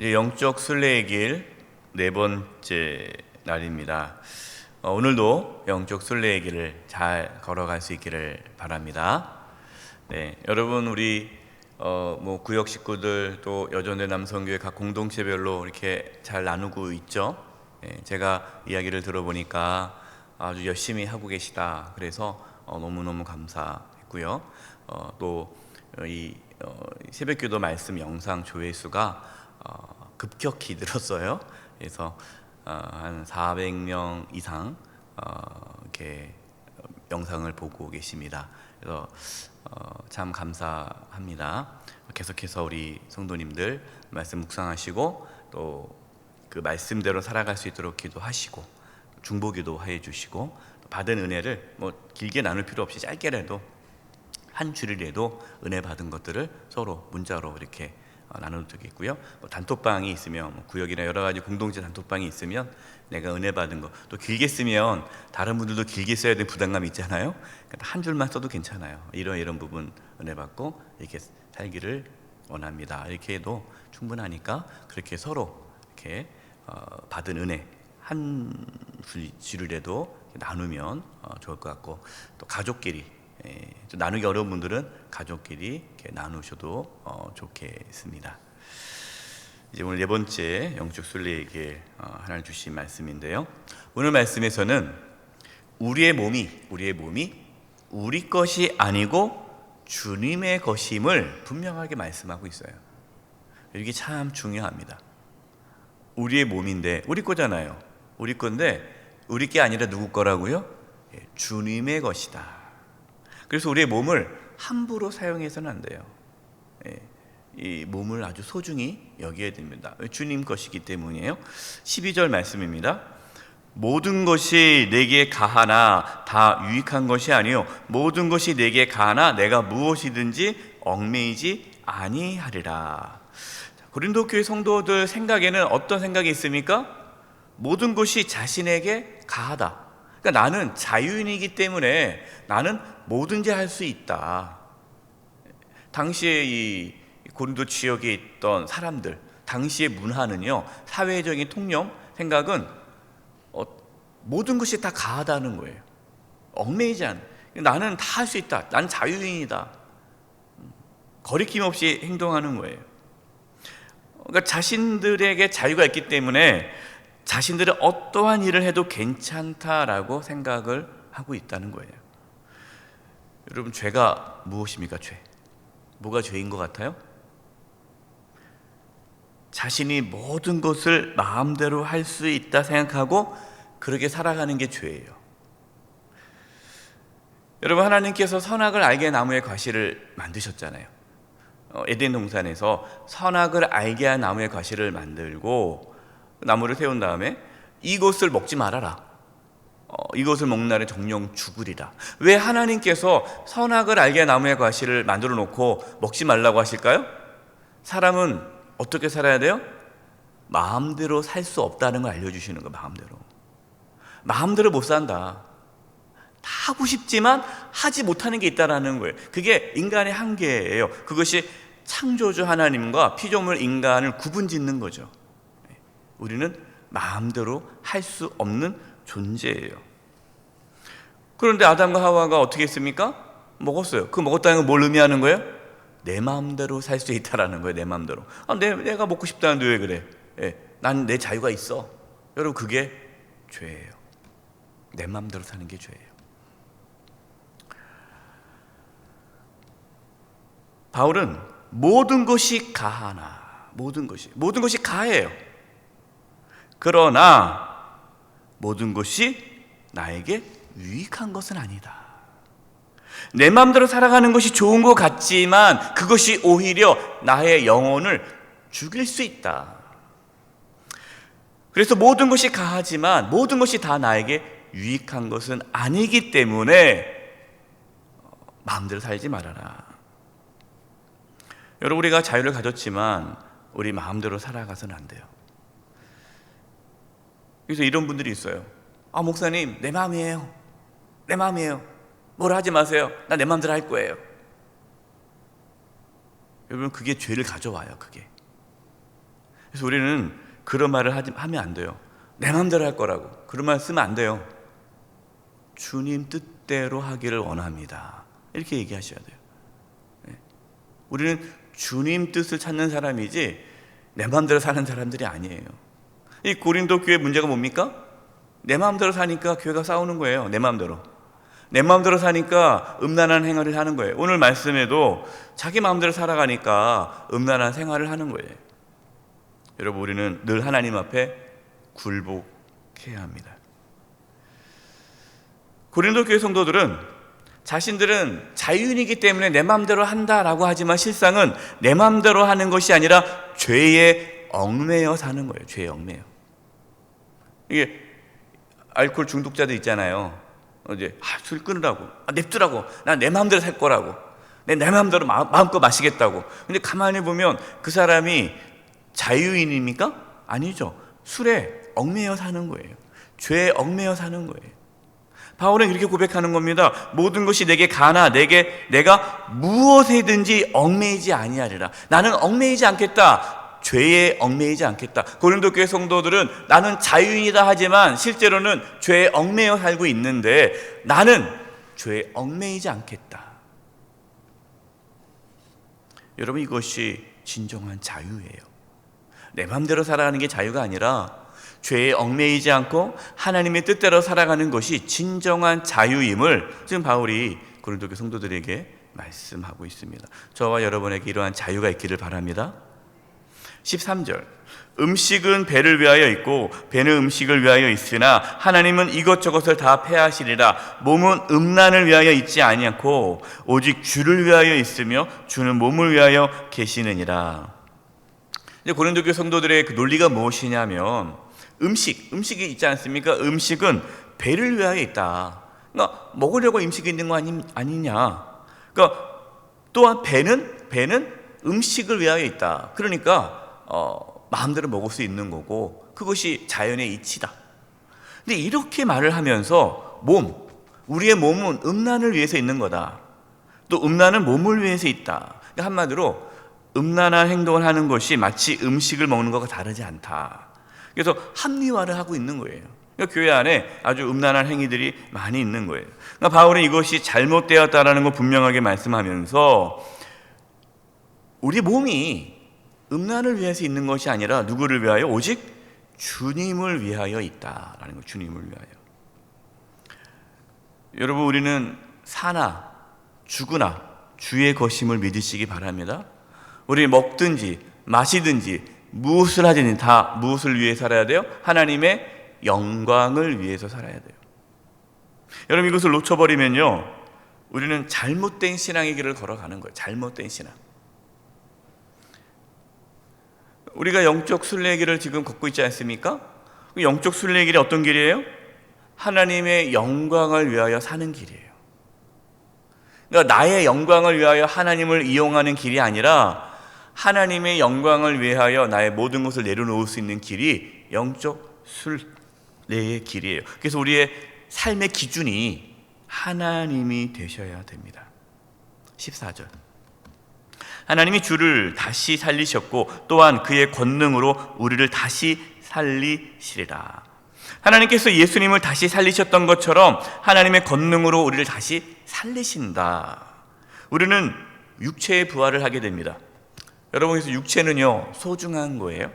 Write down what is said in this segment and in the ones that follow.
이제 영적 순례의 길 네 번째 날입니다. 오늘도 영적 순례의 길을 잘 걸어갈 수 있기를 바랍니다. 네, 여러분 우리 구역 식구들 또 여전대 남성교회 각 공동체별로 이렇게 잘 나누고 있죠. 제가 이야기를 들어보니까 아주 열심히 하고 계시다. 그래서 너무너무 감사했고요. 또 이 새벽기도 말씀 영상 조회수가 급격히 늘었어요. 그래서 한 400명 이상 이렇게 영상을 보고 계십니다. 그래서 참 감사합니다. 계속해서 우리 성도님들 말씀 묵상하시고 또 그 말씀대로 살아갈 수 있도록 기도하시고 중보기도 해주시고 받은 은혜를 길게 나눌 필요 없이 짧게라도 한 줄이라도 은혜 받은 것들을 서로 문자로 이렇게 나눠드리겠고요. 단톡방이 있으면 구역이나 여러 가지 공동체 단톡방이 있으면 내가 은혜 받은 거 또 길게 쓰면 다른 분들도 길게 써야 되는 부담감이 있잖아요. 한 줄만 써도 괜찮아요. 이런 부분 은혜 받고 이렇게 살기를 원합니다. 이렇게 해도 충분하니까 그렇게 서로 이렇게 받은 은혜 한 줄이라도 나누면 좋을 것 같고 또 가족끼리 좀 나누기 어려운 분들은 가족끼리 이렇게 나누셔도 좋겠습니다. 이제 오늘 네 번째 영적 순례에게 하나님 주신 말씀인데요. 오늘 말씀에서는 우리의 몸이 우리 것이 아니고 주님의 것임을 분명하게 말씀하고 있어요. 이게 참 중요합니다. 우리의 몸인데 우리 거잖아요. 우리 건데 우리 게 아니라 누구 거라고요? 주님의 것이다. 그래서 우리의 몸을 함부로 사용해서는 안 돼요. 이 몸을 아주 소중히 여겨야 됩니다. 주님 것이기 때문이에요. 12절 말씀입니다. 모든 것이 내게 가하나 다 유익한 것이 아니요 모든 것이 내게 가하나 내가 무엇이든지 얽매이지 아니하리라. 고린도 교회 성도들 생각에는 어떤 생각이 있습니까? 모든 것이 자신에게 가하다. 그러니까 나는 자유인이기 때문에 나는 뭐든지 할 수 있다. 당시에 이 고린도 지역에 있던 사람들, 당시의 문화는요, 사회적인 통념, 생각은 모든 것이 다 가하다는 거예요. 얽매이지 않은. 나는 다 할 수 있다. 나는 자유인이다. 거리낌 없이 행동하는 거예요. 그러니까 자신들에게 자유가 있기 때문에 자신들은 어떠한 일을 해도 괜찮다라고 생각을 하고 있다는 거예요. 여러분, 죄가 무엇입니까? 죄. 뭐가 죄인 것 같아요? 자신이 모든 것을 마음대로 할 수 있다 생각하고 그렇게 살아가는 게 죄예요. 여러분, 하나님께서 선악을 알게 나무의 과실을 만드셨잖아요. 에덴 동산에서 선악을 알게 한 나무의 과실을 만들고 나무를 세운 다음에 이것을 먹지 말아라. 이것을 먹는 날에 정령 죽으리라. 왜 하나님께서 선악을 알게 한 나무의 과실을 만들어 놓고 먹지 말라고 하실까요? 사람은 어떻게 살아야 돼요? 마음대로 살 수 없다는 걸 알려주시는 거예요. 마음대로 못 산다. 다 하고 싶지만 하지 못하는 게 있다는 거예요. 그게 인간의 한계예요. 그것이 창조주 하나님과 피조물 인간을 구분짓는 거죠. 우리는 마음대로 할 수 없는 존재예요. 그런데 아담과 하와가 어떻게 했습니까? 먹었어요. 그 먹었다는 건 뭘 의미하는 거예요? 내 마음대로 살 수 있다라는 거예요. 내 마음대로. 내가 먹고 싶다는데 왜 그래? 난 내 자유가 있어. 여러분, 그게 죄예요. 내 마음대로 사는 게 죄예요. 바울은 모든 것이 가하나, 모든 것이 가해요. 그러나 모든 것이 나에게 유익한 것은 아니다. 내 마음대로 살아가는 것이 좋은 것 같지만 그것이 오히려 나의 영혼을 죽일 수 있다. 그래서 모든 것이 가하지만 모든 것이 다 나에게 유익한 것은 아니기 때문에 마음대로 살지 말아라. 여러분, 우리가 자유를 가졌지만 우리 마음대로 살아가서는 안 돼요. 그래서 이런 분들이 있어요. 목사님, 내 마음이에요. 뭘 하지 마세요. 나 내 마음대로 할 거예요. 여러분, 그게 죄를 가져와요. 그게 그래서 우리는 그런 말을 하면 안 돼요. 내 마음대로 할 거라고. 그런 말 쓰면 안 돼요. 주님 뜻대로 하기를 원합니다. 이렇게 얘기하셔야 돼요. 우리는 주님 뜻을 찾는 사람이지 내 마음대로 사는 사람들이 아니에요. 이 고린도 교회 문제가 뭡니까? 내 마음대로 사니까 교회가 싸우는 거예요. 내 마음대로 사니까 음란한 행위를 하는 거예요. 오늘 말씀에도 자기 마음대로 살아가니까 음란한 생활을 하는 거예요. 여러분, 우리는 늘 하나님 앞에 굴복해야 합니다. 고린도 교회 성도들은 자신들은 자유인이기 때문에 내 마음대로 한다라고 하지만 실상은 내 마음대로 하는 것이 아니라 죄에 얽매여 사는 거예요. 죄에 얽매여. 이게 알코올 중독자들 있잖아요. 이제 술 끊으라고, 냅두라고, 난 내 마음대로 살 거라고, 내 마음대로 마음껏 마시겠다고. 근데 가만히 보면 그 사람이 자유인입니까? 아니죠. 술에 얽매여 사는 거예요. 죄에 얽매여 사는 거예요. 바울은 이렇게 고백하는 겁니다. 모든 것이 내게 가나 내가 무엇에든지 얽매이지 아니하리라. 나는 얽매이지 않겠다. 죄에 얽매이지 않겠다. 고린도 교회 성도들은 나는 자유인이다 하지만 실제로는 죄에 얽매여 살고 있는데 나는 죄에 얽매이지 않겠다. 여러분, 이것이 진정한 자유예요. 내 마음대로 살아가는 게 자유가 아니라 죄에 얽매이지 않고 하나님의 뜻대로 살아가는 것이 진정한 자유임을 지금 바울이 고린도 교회 성도들에게 말씀하고 있습니다. 저와 여러분에게 이러한 자유가 있기를 바랍니다. 13절, 음식은 배를 위하여 있고 배는 음식을 위하여 있으나 하나님은 이것저것을 다 패하시리라. 몸은 음란을 위하여 있지 아니하고 오직 주를 위하여 있으며 주는 몸을 위하여 계시느니라. 이제 고린도 교회 성도들의 그 논리가 무엇이냐면 음식이 있지 않습니까? 음식은 배를 위하여 있다. 그러니까 먹으려고 음식이 있는 거 아니냐. 그러니까 또한 배는 음식을 위하여 있다. 그러니까 마음대로 먹을 수 있는 거고 그것이 자연의 이치다. 근데 이렇게 말을 하면서 우리의 몸은 음란을 위해서 있는 거다. 또 음란은 몸을 위해서 있다. 그러니까 한마디로 음란한 행동을 하는 것이 마치 음식을 먹는 것과 다르지 않다. 그래서 합리화를 하고 있는 거예요. 그러니까 교회 안에 아주 음란한 행위들이 많이 있는 거예요. 그러니까 바울은 이것이 잘못되었다라는 걸 분명하게 말씀하면서 우리 몸이 음란을 위해서 있는 것이 아니라 누구를 위하여? 오직 주님을 위하여 있다라는 거예요. 주님을 위하여. 여러분, 우리는 사나 죽으나 주의 것임을 믿으시기 바랍니다. 우리 먹든지 마시든지 무엇을 하든지 다 무엇을 위해 살아야 돼요? 하나님의 영광을 위해서 살아야 돼요. 여러분, 이것을 놓쳐버리면요 우리는 잘못된 신앙의 길을 걸어가는 거예요. 잘못된 신앙. 우리가 영적 순례의 길을 지금 걷고 있지 않습니까? 영적 순례의 길이 어떤 길이에요? 하나님의 영광을 위하여 사는 길이에요. 그러니까 나의 영광을 위하여 하나님을 이용하는 길이 아니라 하나님의 영광을 위하여 나의 모든 것을 내려놓을 수 있는 길이 영적 순례의 길이에요. 그래서 우리의 삶의 기준이 하나님이 되셔야 됩니다. 14절, 하나님이 주를 다시 살리셨고 또한 그의 권능으로 우리를 다시 살리시리라. 하나님께서 예수님을 다시 살리셨던 것처럼 하나님의 권능으로 우리를 다시 살리신다. 우리는 육체의 부활을 하게 됩니다. 여러분, 그래서 육체는요 소중한 거예요.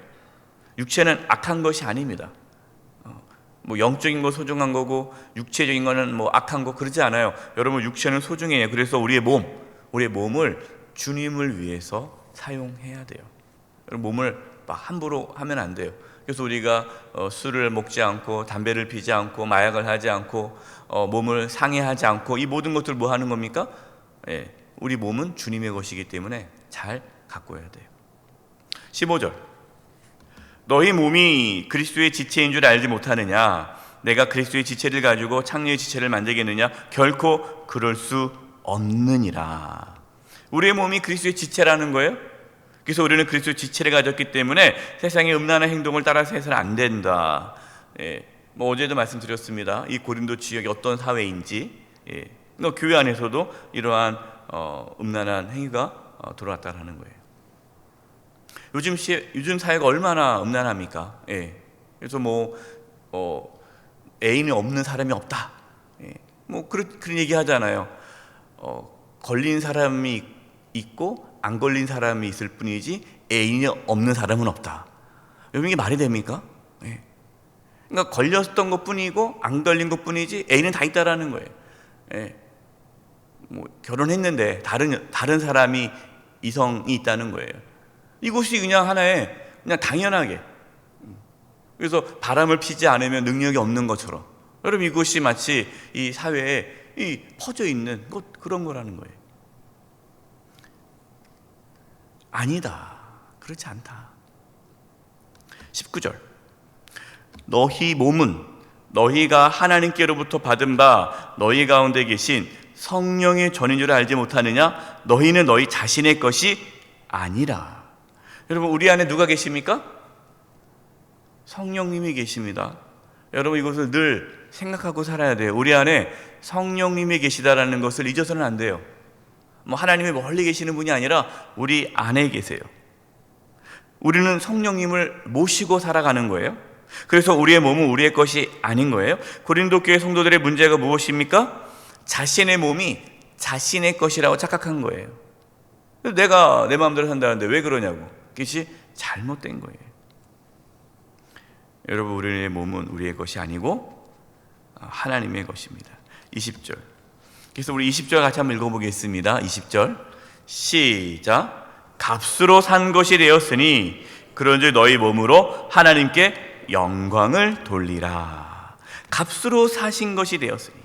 육체는 악한 것이 아닙니다. 영적인 거 소중한 거고 육체적인 거는 악한 거 그러지 않아요. 여러분, 육체는 소중해요. 그래서 우리의 몸을 주님을 위해서 사용해야 돼요. 몸을 막 함부로 하면 안 돼요. 그래서 우리가 술을 먹지 않고 담배를 피지 않고 마약을 하지 않고 몸을 상해하지 않고 이 모든 것들을 뭐 하는 겁니까? 우리 몸은 주님의 것이기 때문에 잘 가꿔야 돼요. 15절, 너희 몸이 그리스도의 지체인 줄 알지 못하느냐? 내가 그리스도의 지체를 가지고 창녀의 지체를 만들겠느냐? 결코 그럴 수 없느니라. 우리의 몸이 그리스도의 지체라는 거예요. 그래서 우리는 그리스도의 지체를 가졌기 때문에 세상의 음란한 행동을 따라서 해서는 안 된다. 어제도 말씀드렸습니다. 이 고린도 지역이 어떤 사회인지. 교회 안에서도 이러한 음란한 행위가 들어왔다는 거예요. 요즘 사회가 얼마나 음란합니까? 예. 그래서 애인이 없는 사람이 없다. 예. 그런 얘기 하잖아요. 걸린 사람이 있고 안 걸린 사람이 있을 뿐이지 애인이 없는 사람은 없다. 여러분, 이게 말이 됩니까? 예. 그러니까 걸렸던 것 뿐이고 안 걸린 것 뿐이지 애인은 다 있다라는 거예요. 예. 결혼했는데 다른 사람이 이성이 있다는 거예요. 이것이 그냥 하나의 그냥 당연하게, 그래서 바람을 피지 않으면 능력이 없는 것처럼, 여러분, 이것이 마치 이 사회에 퍼져 있는 그런 거라는 거예요. 아니다. 그렇지 않다. 19절. 너희 몸은 너희가 하나님께로부터 받은 바 너희 가운데 계신 성령의 전인 줄 알지 못하느냐? 너희는 너희 자신의 것이 아니라. 여러분, 우리 안에 누가 계십니까? 성령님이 계십니다. 여러분, 이것을 늘 생각하고 살아야 돼요. 우리 안에 성령님이 계시다라는 것을 잊어서는 안 돼요. 하나님이 멀리 계시는 분이 아니라 우리 안에 계세요. 우리는 성령님을 모시고 살아가는 거예요. 그래서 우리의 몸은 우리의 것이 아닌 거예요. 고린도 교회 성도들의 문제가 무엇입니까? 자신의 몸이 자신의 것이라고 착각한 거예요. 내가 내 마음대로 산다는데 왜 그러냐고. 그것이 잘못된 거예요. 여러분, 우리의 몸은 우리의 것이 아니고 하나님의 것입니다. 20절. 그래서 우리 20절 같이 한번 읽어보겠습니다. 20절 시작. 값으로 산 것이 되었으니 그런즉 너희 몸으로 하나님께 영광을 돌리라. 값으로 사신 것이 되었으니,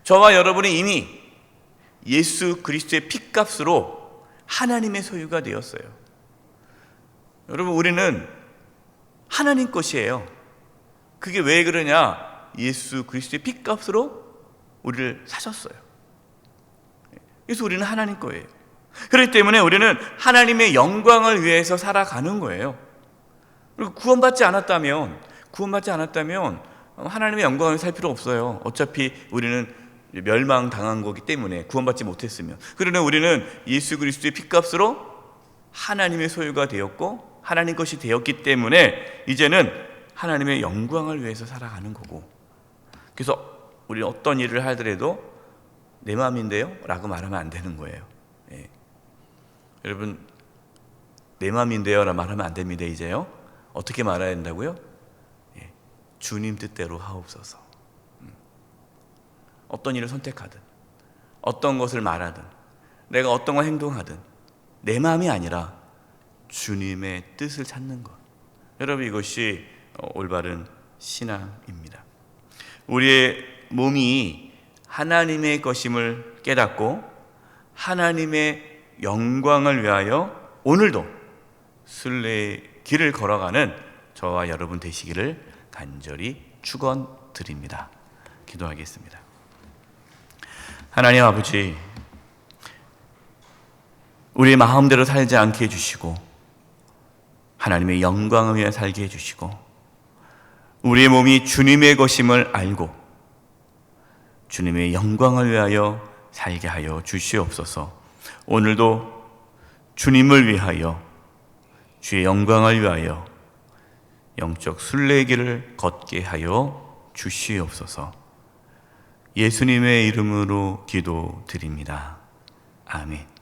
저와 여러분이 이미 예수 그리스도의 핏값으로 하나님의 소유가 되었어요. 여러분, 우리는 하나님 것이에요. 그게 왜 그러냐? 예수 그리스도의 핏값으로 우리를 사셨어요. 그래서 우리는 하나님 거예요. 그렇기 때문에 우리는 하나님의 영광을 위해서 살아가는 거예요. 그리고 구원받지 않았다면 하나님의 영광을 살 필요 없어요. 어차피 우리는 멸망당한 거기 때문에, 구원받지 못했으면. 그러나 우리는 예수 그리스도의 핏값으로 하나님의 소유가 되었고 하나님 것이 되었기 때문에 이제는 하나님의 영광을 위해서 살아가는 거고, 그래서 우리 어떤 일을 하더라도 내 마음인데요? 라고 말하면 안 되는 거예요. 예. 여러분, 내 마음인데요? 라고 말하면 안 됩니다. 이제요. 어떻게 말해야 된다고요? 예. 주님 뜻대로 하옵소서. 어떤 일을 선택하든, 어떤 것을 말하든, 내가 어떤 걸 행동하든 내 마음이 아니라 주님의 뜻을 찾는 것. 여러분, 이것이 올바른 신앙입니다. 우리의 몸이 하나님의 것임을 깨닫고 하나님의 영광을 위하여 오늘도 순례의 길을 걸어가는 저와 여러분 되시기를 간절히 축원드립니다. 기도하겠습니다. 하나님 아버지, 우리의 마음대로 살지 않게 해주시고 하나님의 영광을 위해 살게 해주시고 우리의 몸이 주님의 것임을 알고 주님의 영광을 위하여 살게 하여 주시옵소서. 오늘도 주님을 위하여, 주의 영광을 위하여 영적 순례의 길을 걷게 하여 주시옵소서. 예수님의 이름으로 기도드립니다. 아멘.